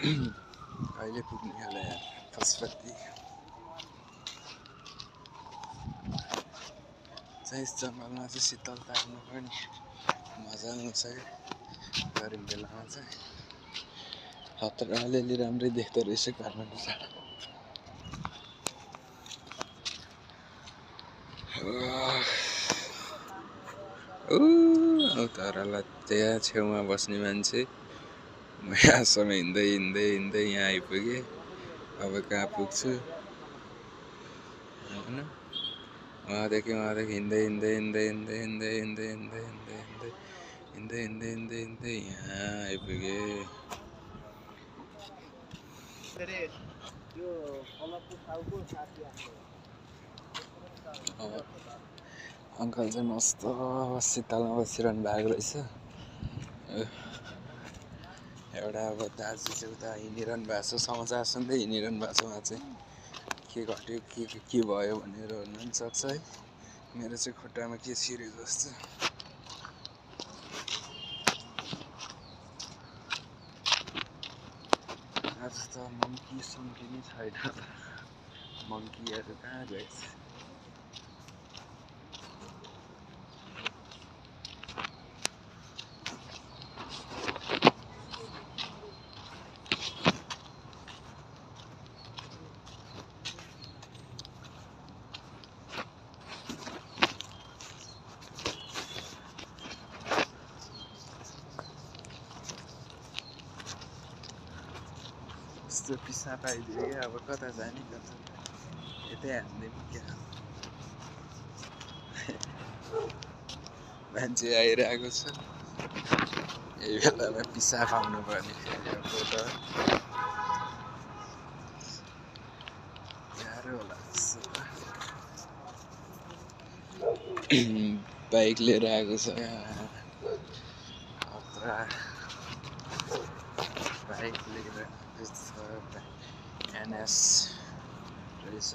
अहिले पुग्ने होला यार पशुपति चाहिँ जङ्गलमा चाहिँ शीतलता हेर्नु पनि मजा आउँछ क्या गर्मी बेलामा चाहिँ खतरा अलिअलि राम्रै देख्दो रहेछ घरमा तरला त्यहाँ छेउमा बस्ने मान्छे म यहाँसम्म हिँड्दै हिँड्दै हिँड्दै यहाँ आइपुगेँ अब कहाँ पुग्छु होइन वहाँदेखि हिँड्दै हिँड्दै हिँड्दै हिँड्दै हिँड्दै हिँड्दै हिँड्दै हिँड्दै हिँड्दै हिँड्दै हिँड्दै हिँड्दै यहाँ आइपुगेँ अङ्कल चाहिँ मस्त शीतलमा बसिरहनु भएको रहेछ एउटा अब दाजु चाहिँ उता हिँडिरहनु भएको छ समाचार सुन्दै हिँडिरहनु भएको छ उहाँ चाहिँ के घट्यो के भयो भनेर भन्नु पनि सक्छ है मेरो चाहिँ खुट्टामा के छिर्यो जस्तो आज त मङ्की सङ्की नै छैन मङ्कीहरू कहाँ गएछ यस्तो पिसाब आइदियो क्या अब कता जाने कता यतै हान्दिउँ क्या मान्छे आइरहेको छ यही बेलामा पिसाब आउनु पर्ने फोटो गाह्रो होला बाइक लिएर आएको छ बाइक लिएर एनएस रहेछ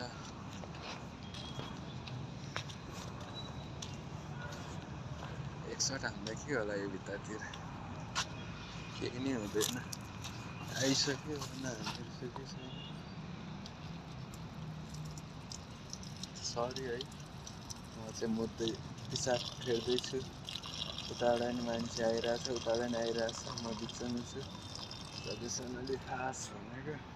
एकसट हान्दा के होला यो भित्तातिर केही नै हुँदैन आइसक्यो हानिसक्यो सरी है म चाहिँ मुद्दै पिसाब फेर्दैछु उताबाट नि मान्छे आइरहेछ उताबाट नि आइरहेछ म बिचमा छु सबैजनाले थाहा छ भनेको